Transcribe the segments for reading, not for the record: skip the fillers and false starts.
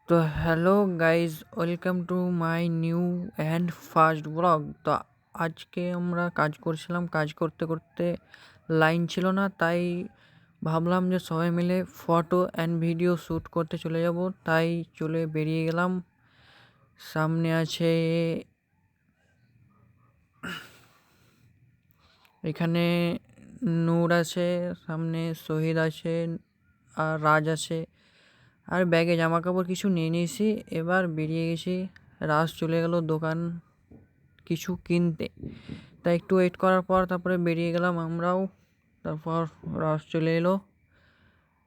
তো hello guys, welcome to my new and first blog. তো আজকে আমরা কাজ করছিলাম, কাজ করতে করতে লাইন ছিল না, তাই ভাবলাম যে সবাই মিলে ফটো অ্যান্ড ভিডিও শ্যুট করতে চলে যাব। তাই চলে বেরিয়ে গেলাম। সামনে আছে, এখানে নূর আছে, সামনে শহীদ আছে, আর রাজ আছে। আর ব্যাগে জামা কাপড় কিছু নিয়ে নিয়েছি। এবার বেরিয়ে গেছি। রাজ চলে গেল দোকান কিছু কিনতে, তাই একটু ওয়েট করার পর তারপরে বেরিয়ে গেলাম আমরাও। তারপর রাজ চলে এলো।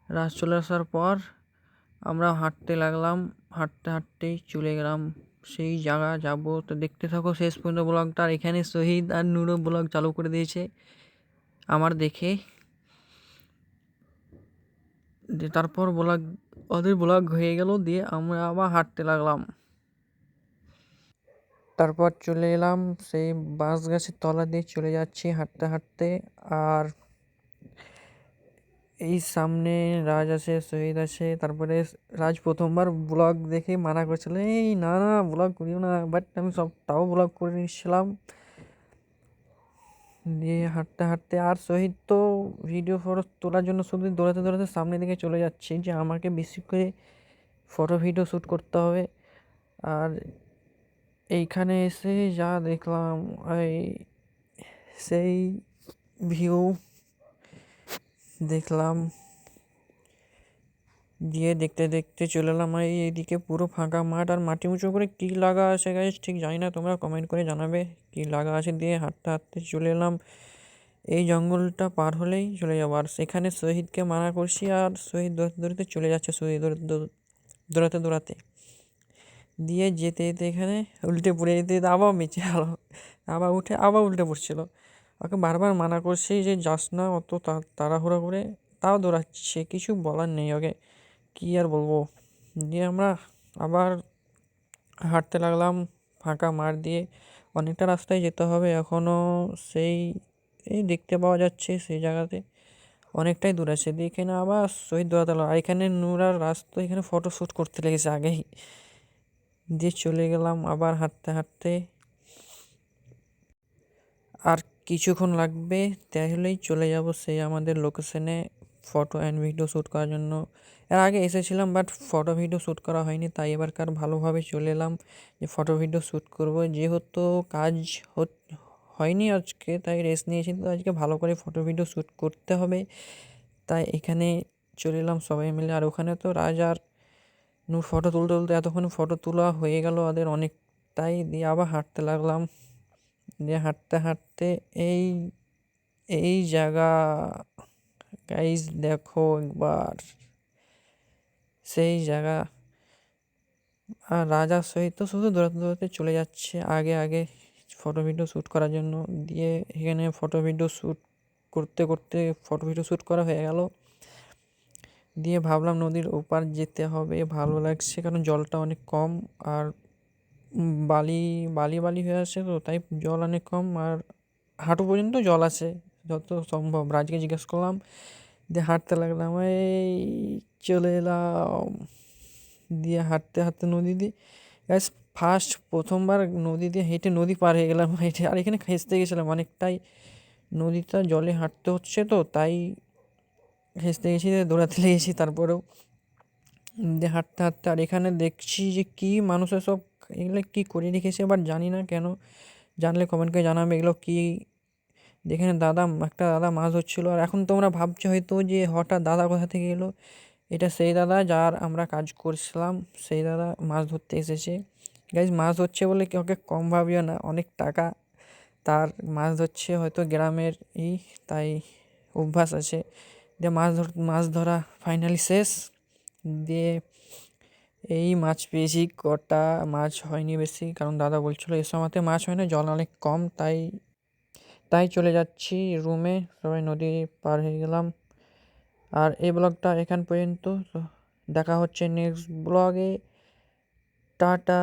রাজ চলে আসার পর আমরা হাঁটতে লাগলাম। হাঁটতে হাঁটতেই চলে গেলাম সেই জায়গা যাব। তো দেখতে থাকো শেষ পর্যন্ত ব্লগটা। আর এখানে শহীদ আর নুরো ব্লগ চালু করে দিয়েছে আমার দেখে। তারপর ব্লগ, ওদের ব্লগ হয়ে গেল, দিয়ে আমরা আবার হাঁটতে লাগলাম। তারপর চলে এলাম সেই বাঁশ গাছের তলা দিয়ে চলে যাচ্ছি হাঁটতে হাঁটতে। আর এই সামনে রাজ আছে, শহীদ আছে। তারপরে রাজ প্রথমবার ব্লগ দেখে মানা করছিল, এই না না ব্লগ করিও না, বাট আমি সব তাও ব্লগ করে নিচ্ছিলাম। দিয়ে হাঁটতে হাঁটতে, আর শহীদ তো ভিডিও ফটো তোলার জন্য শুধু দৌড়াতে দৌড়াতে সামনের দিকে চলে যাচ্ছে, যে আমাকে বেশি করে ফটো ভিডিও শ্যুট করতে হবে। আর এইখানে এসে যা দেখলাম, এই সেই ভিউ দেখলাম। দিয়ে দেখতে দেখতে চলে এলাম এইদিকে, পুরো ফাঁকা মাঠ, আর মাটি উঁচু করে কী লাগা আছে গাইজ ঠিক জানি না, তোমরা কমেন্ট করে জানাবে কী লাগা আছে। দিয়ে হাঁটতে হাঁটতে চলে এলাম, এই জঙ্গলটা পার হলেই চলে যাবো। আর সেখানে শহীদকে মানা করছি, আর শহীদ দৌড়াতে দৌড়াতে চলে যাচ্ছে, শহীদ দৌড়াতে দৌড়াতে। দিয়ে যেতে যেতে এখানে উল্টে পড়ে যেতে যেতে আবার মেচে গেলো, আবার উঠে আবার উল্টে পড়ছিল। ওকে বারবার মানা করছি যে যাস না অত তাড়াহুড়ো করে, তাও দৌড়াচ্ছে, কিছু বলার নেই ওকে, কী আর বলবো। দিয়ে আমরা আবার হাঁটতে লাগলাম ফাঁকা মাঠ দিয়ে। অনেকটা রাস্তায় যেতে হবে এখনও, সেই এই দেখতে পাওয়া যাচ্ছে সেই জায়গাতে অনেকটাই দূর আছে। দিয়ে এখানে আবার শহীদ দৌড়াতে লাগলো, আর এখানে নূর আর রাস্তা এখানে ফটো শ্যুট করতে লেগেছে আগেই। দিয়ে চলে গেলাম আবার হাঁটতে হাঁটতে। আর কিছুক্ষণ লাগবে, তাহলেই চলে যাব সেই আমাদের লোকেশনে ফটো অ্যান্ড ভিডিও শ্যুট করার জন্য। এর আগে এসেছিলাম, বাট ফটো ভিডিও শ্যুট করা হয়নি, তাই এবারকার ভালোভাবে চলে এলাম যে ফটো ভিডিও শ্যুট করবো। যেহেতু কাজ হয়নি আজকে, তাই রেস্ট নিয়েছি, তো আজকে ভালো করে ফটো ভিডিও শ্যুট করতে হবে। তাই এখানে চলে এলাম সবাই মিলে। আর ওখানে তো রাজ আর নূর ফটো তুলতে তুলতে এতক্ষণ ফটো তোলা হয়ে গেল ওদের অনেকটাই। দিয়ে আবার হাঁটতে লাগলাম। দিয়ে হাঁটতে হাঁটতে এই এই জায়গা গাইজ দেখো একবার, সেই জায়গা। আর রাজার সহিত শুধু দৌড়াতে দৌড়াতে চলে যাচ্ছে আগে আগে ফটো ভিডিও শ্যুট করার জন্য। দিয়ে এখানে ফটো ভিডিও শ্যুট করতে করতে ফটো ভিডিও শ্যুট করা হয়ে গেল। দিয়ে ভাবলাম নদীর ওপার যেতে হবে, ভালো লাগছে কারণ জলটা অনেক কম, আর বালি বালি বালি হয়ে আছে, তো তাই জল অনেক কম, আর হাঁটু পর্যন্ত জল আছে যত সম্ভব। রাজকে জিজ্ঞেস করলাম, দিয়ে হাঁটতে লাগলাম, এই চলে এলাম। দিয়ে হাঁটতে হাঁটতে নদী দিয়ে গ্যাস প্রথমবার নদী দিয়ে হেঁটে নদী পার হয়ে গেলাম হেঁটে। আর এখানে খেঁচতে গেছিলাম অনেকটাই, নদীটা জলে হাঁটতে হচ্ছে তো তাই খেঁচতে গেছি, দৌড়াতে লেগেছি তারপরেও। দিয়ে হাঁটতে হাঁটতে, আর এখানে দেখছি যে কি মানুষের সব এগুলো কী করে রেখেছে, এবার জানি না কেন, জানলে কমেন্ট করে জানাবে এগুলো কী। যেখানে একটা দাদা মাছ ধরছিল। আর এখন তোমরা ভাবছো হয়তো যে হঠাৎ দাদা কোথা থেকে এলো, এটা সেই দাদা যার আমরা কাজ করছিলাম, সেই দাদা মাছ ধরতে এসেছে। গাইজ মাছ ধরছে বলে কি ওকে কম ভাবিও না, অনেক টাকা তার, মাছ ধরছে হয়তো গ্রামের তাই অভ্যাস আছে। দিয়ে মাছ ধরা ফাইনালি শেষ। দিয়ে এই মাছ পেয়েছি কটা, মাছ হয়নি বেশি, কারণ দাদা বলছিল এ সময়তে মাছ হয় না, জল অনেক কম, তাই তাই চলে যাচ্ছি রুমে। সবাই নদী পার হয়ে গেলাম। আর এই ব্লগটা এখান পর্যন্ত। তো দেখা হচ্ছে নেক্সট ব্লগে। টাটা।